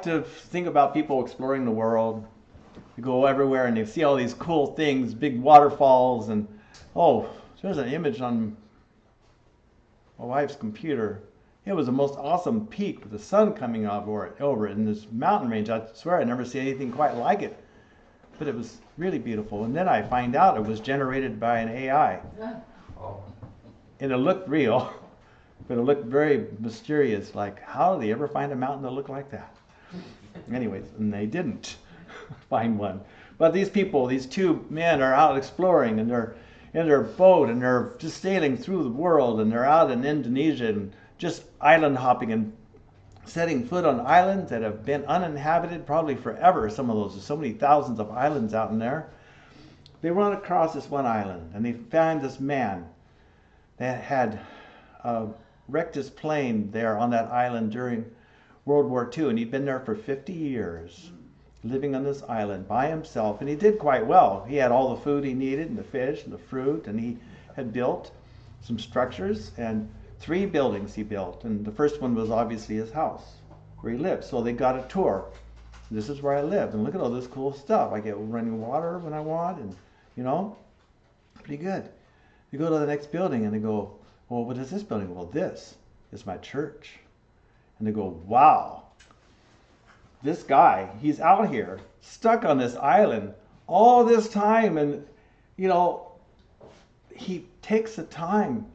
to think about people exploring the world. You go everywhere and you see all these cool things, big waterfalls, and oh, there's an image on my wife's computer. It was the most awesome peak with the sun coming over it in this mountain range. I swear I never seen anything quite like it. But it was really beautiful. And then I find out it was generated by an AI. And it looked real, but it looked very mysterious. Like, how do they ever find a mountain that looked like that? Anyways, and they didn't find one. But these people, these two men are out exploring, and they're in their boat, and they're just sailing through the world, and they're out in Indonesia and just island hopping and setting foot on islands that have been uninhabited probably forever. Some of those, there's so many thousands of islands out in there. They run across this one island, and they find this man that had wrecked his plane there on that island during World War II, and he'd been there for 50 years, living on this island by himself, and he did quite well. He had all the food he needed, and the fish, and the fruit, and he had built some structures, and 3 buildings he built, and the first one was obviously his house, where he lived. So they got a tour. This is where I live, and look at all this cool stuff. I get running water when I want, and you know, pretty good. You go to the next building, and they go, well, what is this building? Well, this is my church. And they go, wow, this guy, he's out here, stuck on this island all this time, and you know, he takes the time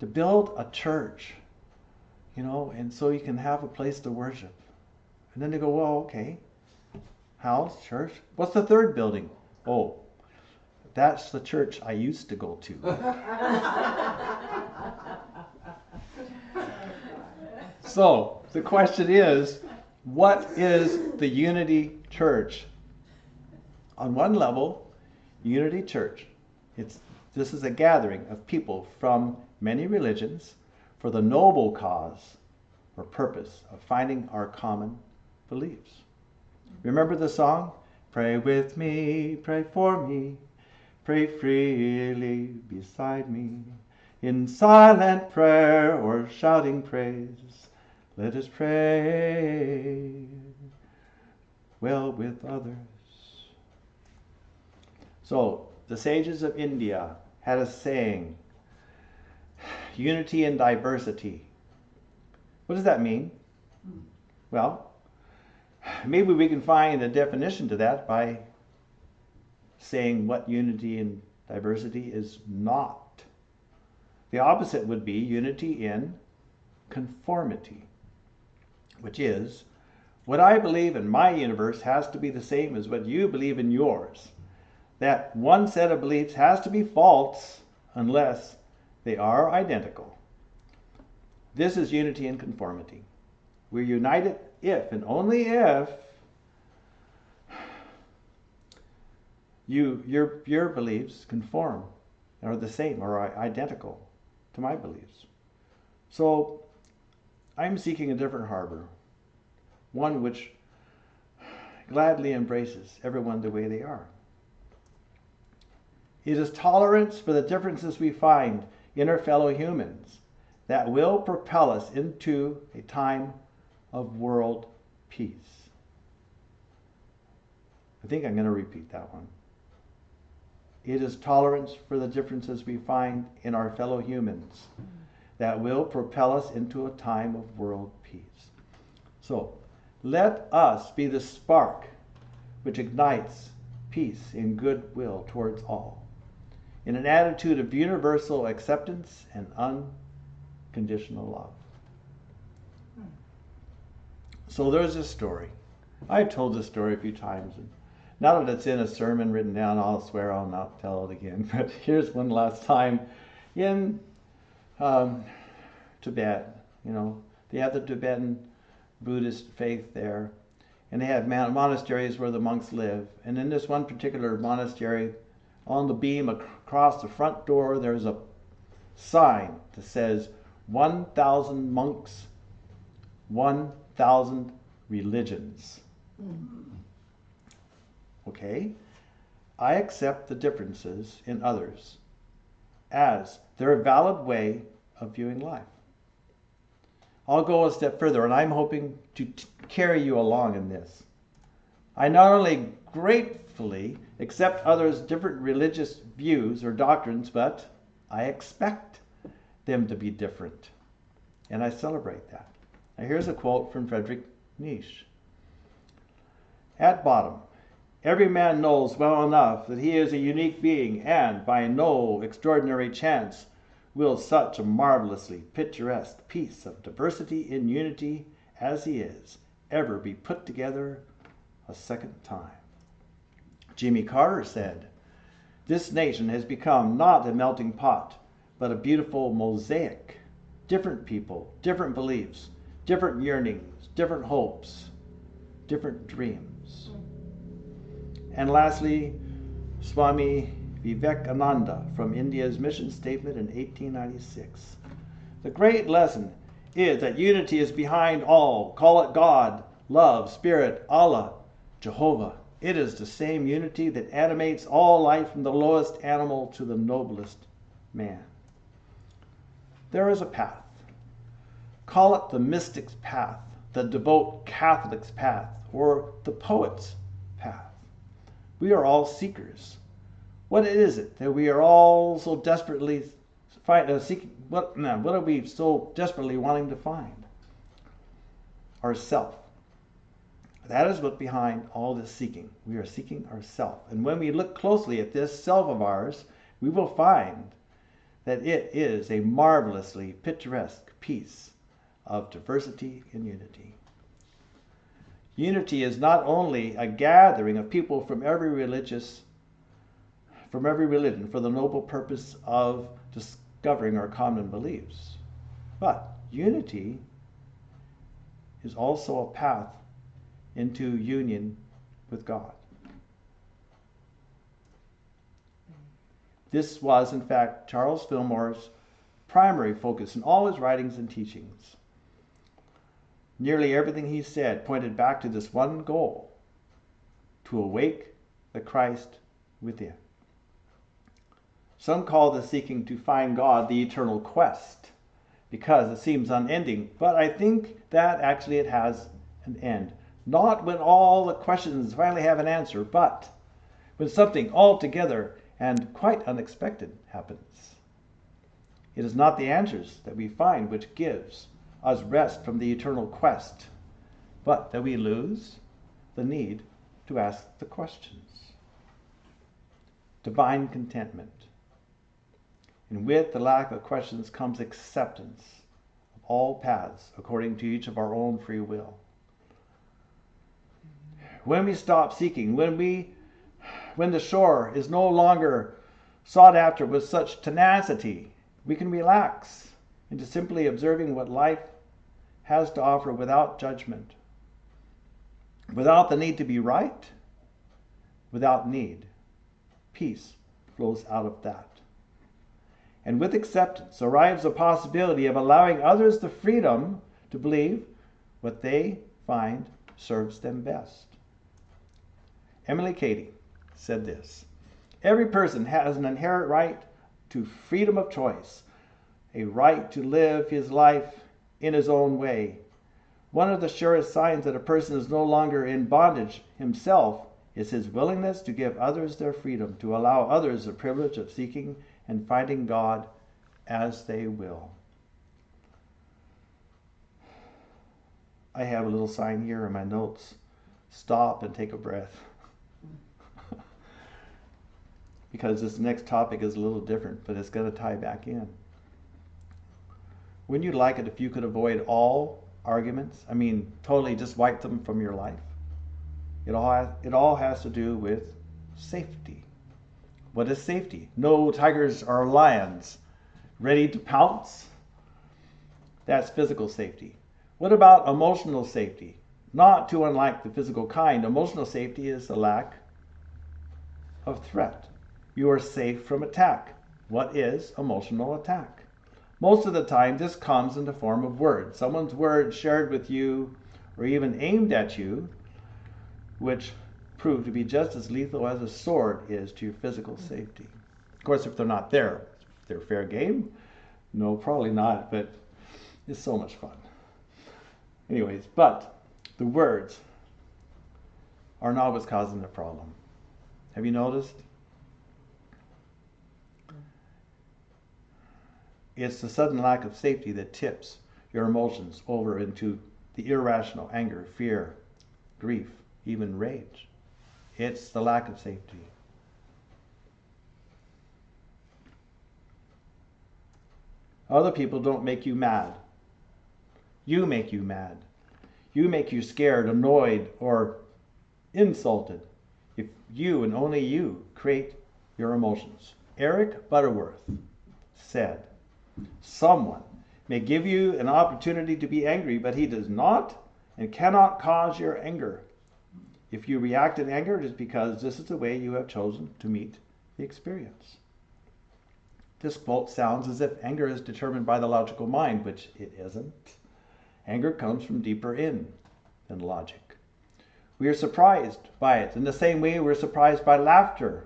to build a church, you know, and so you can have a place to worship. And then they go, well, okay, house, church. What's the 3rd building? Oh, that's the church I used to go to. So the question is, what is the Unity Church? On one level, Unity Church, this is a gathering of people from many religions for the noble cause or purpose of finding our common beliefs. Remember the song? Pray with me, pray for me, pray freely beside me. In silent prayer or shouting praise, let us pray well with others. So the sages of India had a saying, unity in diversity. What does that mean? Well, maybe we can find a definition to that by saying what unity in diversity is not. The opposite would be unity in conformity, which is what I believe in my universe has to be the same as what you believe in yours. That one set of beliefs has to be false unless they are identical. This is unity in conformity. We're united if and only if your beliefs conform, are the same, or are identical to my beliefs. So I'm seeking a different harbor, one which gladly embraces everyone the way they are. It is tolerance for the differences we find in our fellow humans that will propel us into a time of world peace. I think I'm going to repeat that one. It is tolerance for the differences we find in our fellow humans that will propel us into a time of world peace. So, let us be the spark which ignites peace and goodwill towards all, in an attitude of universal acceptance and unconditional love. So there's this story. I've told this story a few times, and now that it's in a sermon written down, I'll swear I'll not tell it again. But here's one last time. In Tibet, you know, they have the Tibetan Buddhist faith there, and they have monasteries where the monks live. And in this one particular monastery, on the beam across the front door, there's a sign that says 1,000 monks, 1,000 religions. Okay? I accept the differences in others as their valid way of viewing life. I'll go a step further, and I'm hoping to carry you along in this. I not only gratefully accept others' different religious views or doctrines, but I expect them to be different. And I celebrate that. Now here's a quote from Friedrich Nietzsche. At bottom, every man knows well enough that he is a unique being, and by no extraordinary chance will such a marvelously picturesque piece of diversity in unity as he is ever be put together a second time. Jimmy Carter said, "This nation has become not a melting pot, but a beautiful mosaic. Different people, different beliefs, different yearnings, different hopes, different dreams." And lastly, Swami Vivekananda from India's mission statement in 1896. The great lesson is that unity is behind all. Call it God, love, Spirit, Allah, Jehovah. It is the same unity that animates all life from the lowest animal to the noblest man. There is a path. Call it the mystic's path, the devout Catholic's path, or the poet's path. We are all seekers. What is it that we are all so desperately seeking? What are we so desperately wanting to find? Ourself. That is what's behind all this seeking. We are seeking ourself. And when we look closely at this self of ours, we will find that it is a marvelously picturesque piece of diversity and unity. Unity is not only a gathering of people from every religion for the noble purpose of discovering our common beliefs, but unity is also a path into union with God. This was, in fact, Charles Fillmore's primary focus in all his writings and teachings. Nearly everything he said pointed back to this one goal: to awake the Christ within. Some call the seeking to find God the eternal quest, because it seems unending, but I think that actually it has an end. Not when all the questions finally have an answer, but when something altogether and quite unexpected happens. It is not the answers that we find which gives us rest from the eternal quest, but that we lose the need to ask the questions. Divine contentment. And with the lack of questions comes acceptance of all paths according to each of our own free will. When we stop seeking, when the shore is no longer sought after with such tenacity, we can relax into simply observing what life has to offer without judgment, without the need to be right, without need. Peace flows out of that. And with acceptance arrives the possibility of allowing others the freedom to believe what they find serves them best. Emily Cady said this: "Every person has an inherent right to freedom of choice, a right to live his life in his own way. One of the surest signs that a person is no longer in bondage himself is his willingness to give others their freedom, to allow others the privilege of seeking and finding God as they will." I have a little sign here in my notes: stop and take a breath. Because this next topic is a little different, but it's going to tie back in. Wouldn't you like it if you could avoid all arguments? I mean, totally just wipe them from your life? It all has to do with safety. What is safety? No tigers or lions ready to pounce? That's physical safety. What about emotional safety? Not too unlike the physical kind. Emotional safety is the lack of threat. You are safe from attack. What is emotional attack? Most of the time, this comes in the form of words. Someone's word shared with you or even aimed at you, which prove to be just as lethal as a sword is to your physical safety. Of course, if they're not there, if they're fair game, no, probably not, but it's so much fun. Anyways, but the words are not what's causing the problem. Have you noticed? It's the sudden lack of safety that tips your emotions over into the irrational anger, fear, grief, even rage. It's the lack of safety. Other people don't make you mad. You make you mad. You make you scared, annoyed, or insulted. If you and only you create your emotions. Eric Butterworth said, someone may give you an opportunity to be angry, but he does not and cannot cause your anger. If you react in anger, it is because this is the way you have chosen to meet the experience. This quote sounds as if anger is determined by the logical mind, which it isn't. Anger comes from deeper in than logic. We are surprised by it in the same way we're surprised by laughter.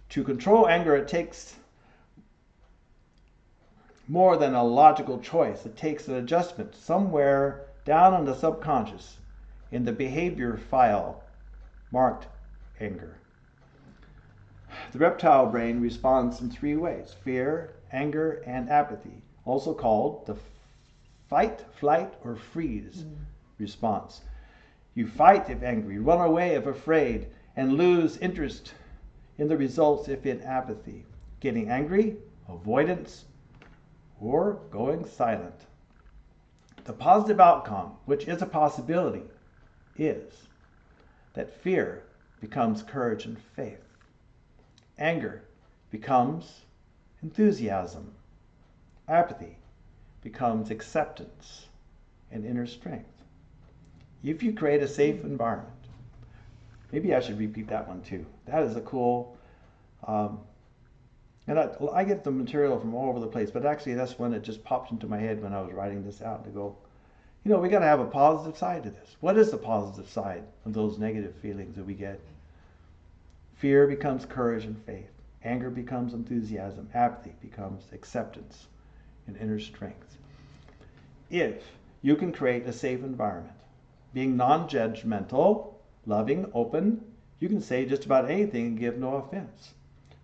To control anger, it takes more than a logical choice. It takes an adjustment somewhere down in the subconscious in the behavior file marked anger. The reptile brain responds in three ways: fear, anger, and apathy, also called the fight, flight, or freeze response. You fight if angry, run away if afraid, and lose interest in the results if in apathy. Getting angry, avoidance, or going silent. The positive outcome, which is a possibility, is that fear becomes courage and faith. Anger becomes enthusiasm. Apathy becomes acceptance and inner strength. If you create a safe environment, maybe I should repeat that one too. That is a cool, and I get the material from all over the place, but actually that's one that just popped into my head when I was writing this out, to go, we got to have a positive side to this. What is the positive side of those negative feelings that we get? Fear becomes courage and faith. Anger becomes enthusiasm. Apathy becomes acceptance and inner strength. If you can create a safe environment, being non-judgmental, loving, open, you can say just about anything and give no offense.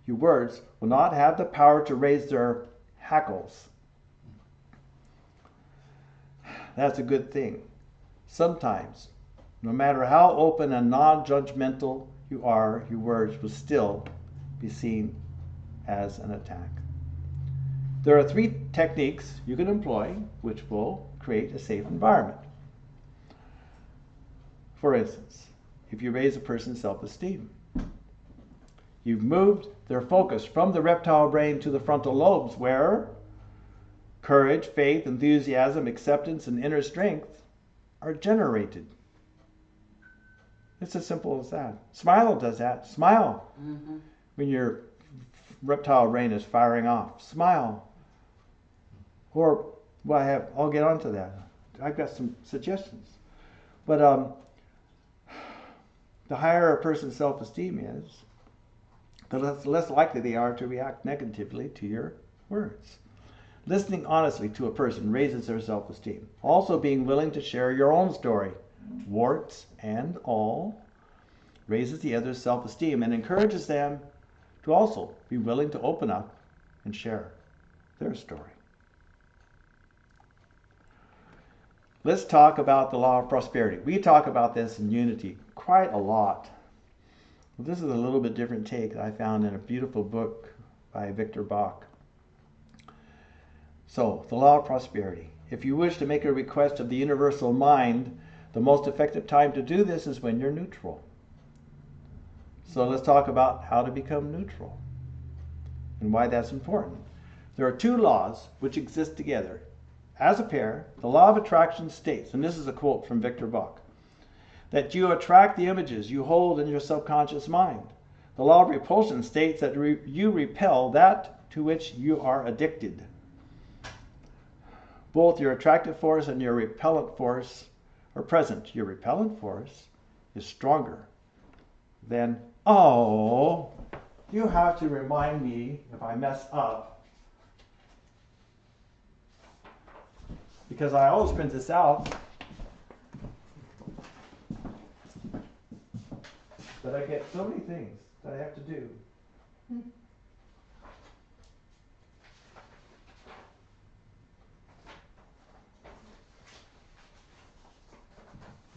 Your words will not have the power to raise their hackles. That's a good thing. Sometimes, no matter how open and non-judgmental you are, your words will still be seen as an attack. There are three techniques you can employ which will create a safe environment. For instance, if you raise a person's self-esteem, you've moved their focus from the reptile brain to the frontal lobes, where courage, faith, enthusiasm, acceptance, and inner strength are generated. It's as simple as that. Smile does that. Smile when your reptile brain is firing off. Smile. Or, I'll get onto that. I've got some suggestions. But the higher a person's self-esteem is, the less likely they are to react negatively to your words. Listening honestly to a person raises their self-esteem. Also, being willing to share your own story, warts and all, raises the other's self-esteem and encourages them to also be willing to open up and share their story. Let's talk about the law of prosperity. We talk about this in Unity quite a lot. This is a little bit different take that I found in a beautiful book by Victor Bach. So, the law of prosperity. If you wish to make a request of the universal mind, the most effective time to do this is when you're neutral. So let's talk about how to become neutral and why that's important. There are two laws which exist together. As a pair, the law of attraction states, and this is a quote from Victor Bach, that you attract the images you hold in your subconscious mind. The law of repulsion states that you repel that to which you are addicted. Both your attractive force and your repellent force are present. Your repellent force is stronger than, you have to remind me if I mess up, because I always print this out but I get so many things that I have to do.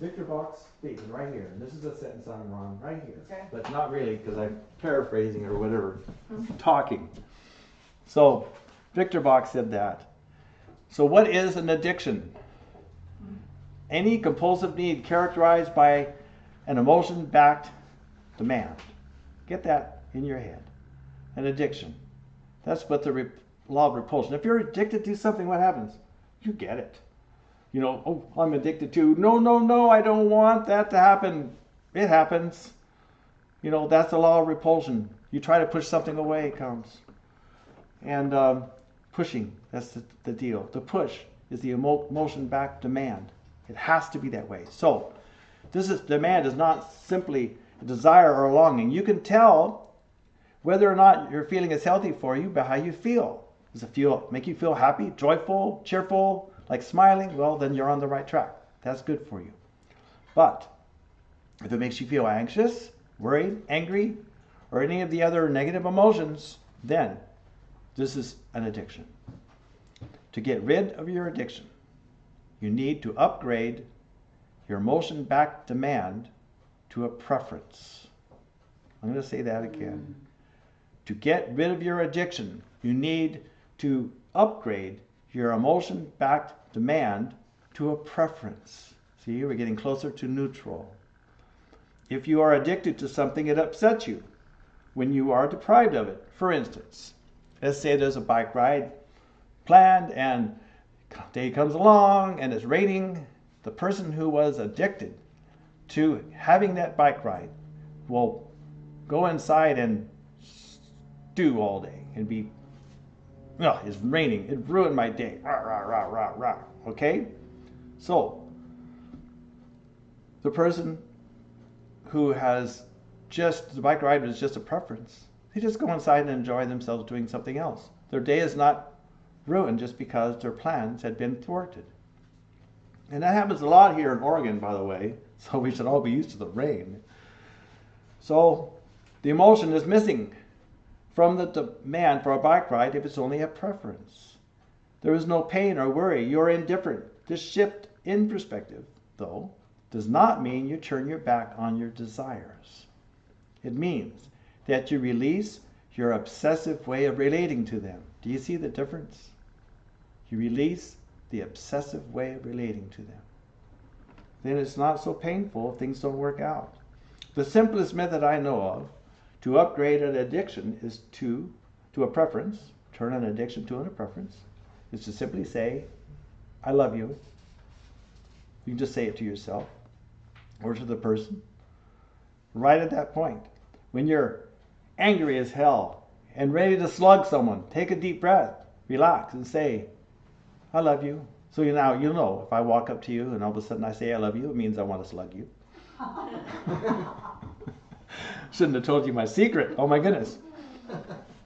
Victor Box speaking right here. And this is a sentence I'm wrong right here. Okay. But not really, because I'm paraphrasing or whatever, talking. So Victor Box said that. So what is an addiction? Any compulsive need characterized by an emotion-backed demand. Get that in your head. An addiction. That's what the law of repulsion. If you're addicted to something, what happens? You get it. You know, oh, I'm addicted to, no, I don't want that to happen. It happens. You know, that's the law of repulsion. You try to push something away, it comes. And pushing, that's the deal. The push is the emotion-backed demand. It has to be that way. So, demand is not simply a desire or a longing. You can tell whether or not your feeling is healthy for you by how you feel. Does it make you feel happy, joyful, cheerful, like smiling? Well, then you're on the right track. That's good for you. But if it makes you feel anxious, worried, angry, or any of the other negative emotions, then this is an addiction. To get rid of your addiction, you need to upgrade your emotion-backed demand to a preference. I'm going to say that again. To get rid of your addiction, you need to upgrade your emotion-backed demand to a preference. See, we're getting closer to neutral. If you are addicted to something, it upsets you when you are deprived of it. For instance, let's say there's a bike ride planned and day comes along and it's raining. The person who was addicted to having that bike ride will go inside and stew all day and be, well, it's raining, it ruined my day, rah, rah, rah, rah, rah. Okay? So, the person who has the bike ride was just a preference. They just go inside and enjoy themselves doing something else. Their day is not ruined just because their plans had been thwarted. And that happens a lot here in Oregon, by the way, so we should all be used to the rain. So the emotion is missing from the demand for a bike ride if it's only a preference. There is no pain or worry. You're indifferent. This shift in perspective, though, does not mean you turn your back on your desires. It means that you release your obsessive way of relating to them. Do you see the difference? You release the obsessive way of relating to them. Then it's not so painful if things don't work out. The simplest method I know of to upgrade an addiction is to a preference, turn an addiction to a preference, is to simply say, I love you. You can just say it to yourself or to the person. Right at that point, when you're angry as hell and ready to slug someone, take a deep breath, relax, and say, I love you. So you'll know if I walk up to you and all of a sudden I say I love you, it means I want to slug you. Shouldn't have told you my secret. Oh my goodness.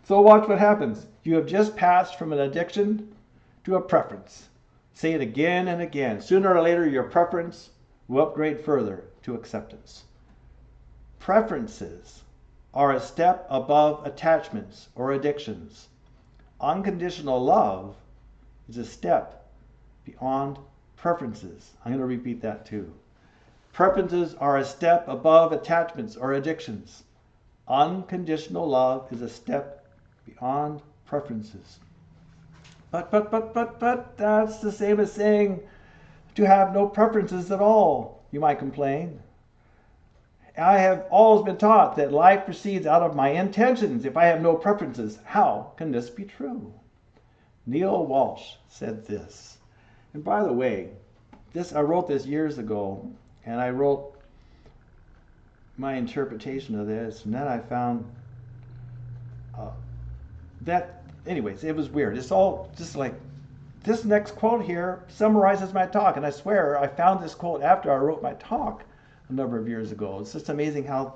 So watch what happens. You have just passed from an addiction to a preference. Say it again and again. Sooner or later, your preference will upgrade further to acceptance. Preferences are a step above attachments or addictions. Unconditional love is a step beyond preferences. I'm going to repeat that too. Preferences are a step above attachments or addictions. Unconditional love is a step beyond preferences. But, that's the same as saying to have no preferences at all, you might complain. I have always been taught that life proceeds out of my intentions. If I have no preferences, how can this be true? Neil Walsh said this. And by the way, I wrote this years ago, and I wrote my interpretation of this, and then I found that, anyways, it was weird. It's all just like, this next quote here summarizes my talk, and I swear I found this quote after I wrote my talk a number of years ago. It's just amazing how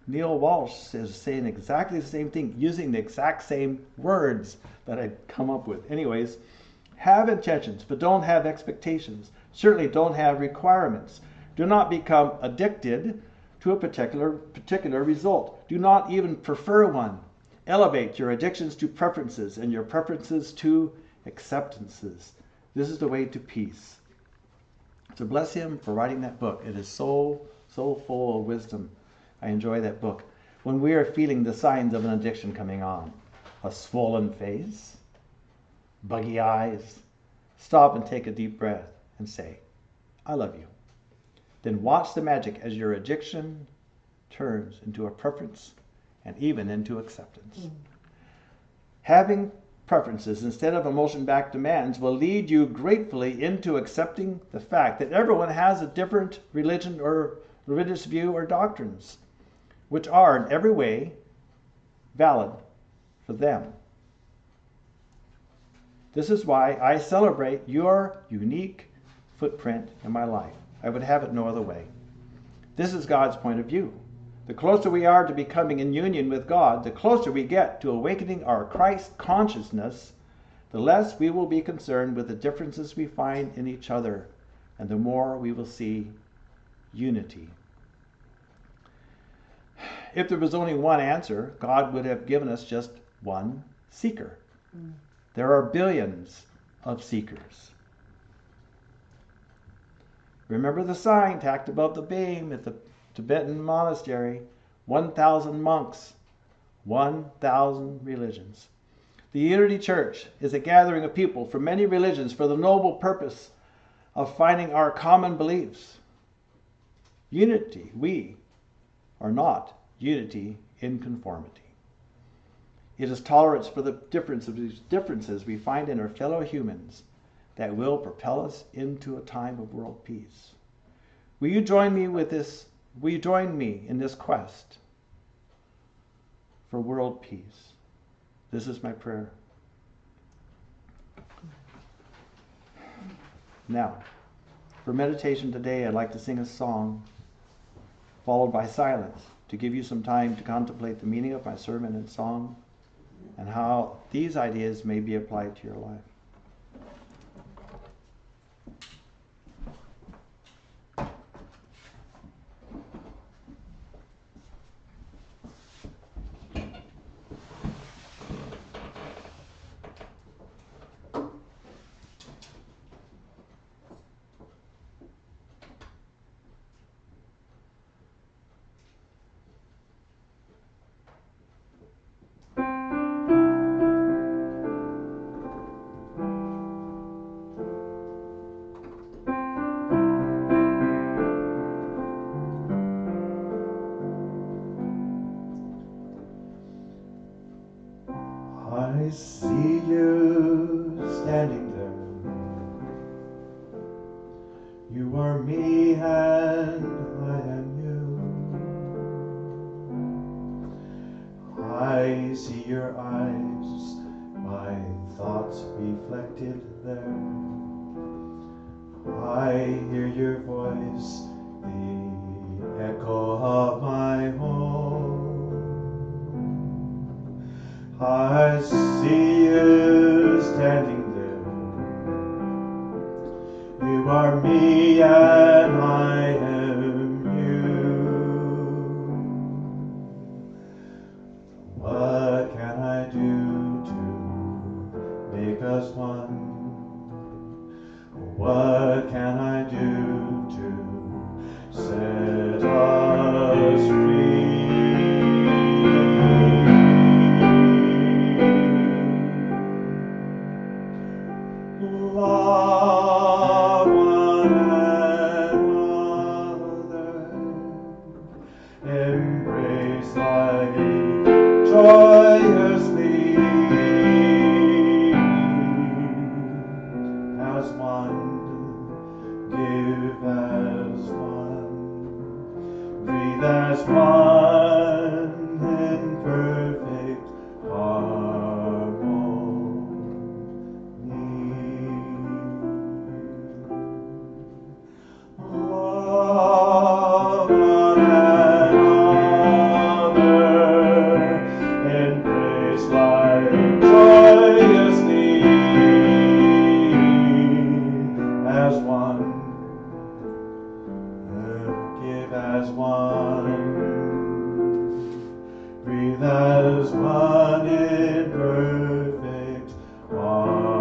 Neil Walsh is saying exactly the same thing, using the exact same words that I'd come up with. Anyways, have intentions, but don't have expectations. Certainly don't have requirements. Do not become addicted to a particular result. Do not even prefer one. Elevate your addictions to preferences and your preferences to acceptances. This is the way to peace. So bless him for writing that book. It is so full of wisdom. I enjoy that book. When we are feeling the signs of an addiction coming on, a swollen face, buggy eyes, stop and take a deep breath and say, I love you. Then watch the magic as your addiction turns into a preference and even into acceptance. Having preferences instead of emotion-backed demands will lead you gratefully into accepting the fact that everyone has a different religion or religious view or doctrines, which are in every way valid for them. This is why I celebrate your unique footprint in my life. I would have it no other way. This is God's point of view. The closer we are to becoming in union with God, the closer we get to awakening our Christ consciousness, the less we will be concerned with the differences we find in each other, and the more we will see unity. If there was only one answer, God would have given us just one seeker. There are billions of seekers. Remember the sign tacked above the beam at the Tibetan monastery, 1,000 monks, 1,000 religions. The Unity Church is a gathering of people from many religions for the noble purpose of finding our common beliefs. Unity, we are not unity in conformity. It is tolerance for the differences we find in our fellow humans that will propel us into a time of world peace. Will you join me in this quest for world peace? This is my prayer. Now, for meditation today, I'd like to sing a song followed by silence to give you some time to contemplate the meaning of my sermon and song and how these ideas may be applied to your life. I see you standing there. You are me and I am you. I see your eyes, my thoughts reflected there. I hear your voice, the echo of my home. I see you standing there. You are me and I am you. What can I do to make us one? What can I do to set us free? Love one another, embrace life joyously as one, give as one, breathe as one in perfect harmony. Love one another, embrace life joyously as one, give as as one, breathe as one in perfect harmony.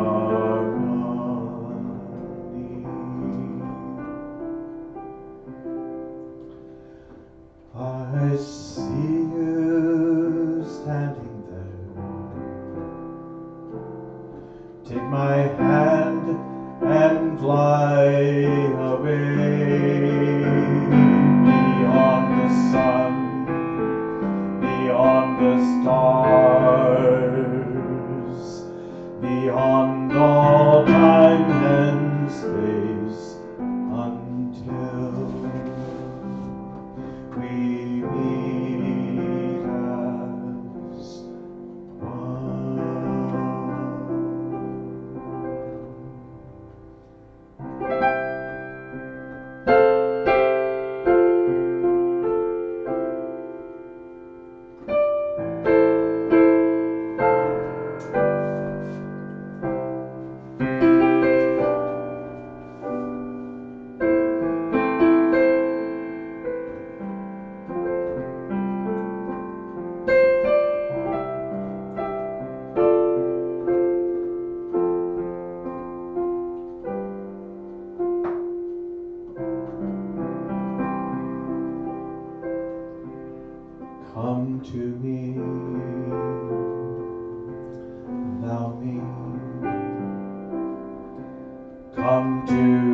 I see you standing there. Take my hand and fly away beyond the sun, beyond the stars, beyond all time and space, until we meet as one. Come to me, thou me. Come to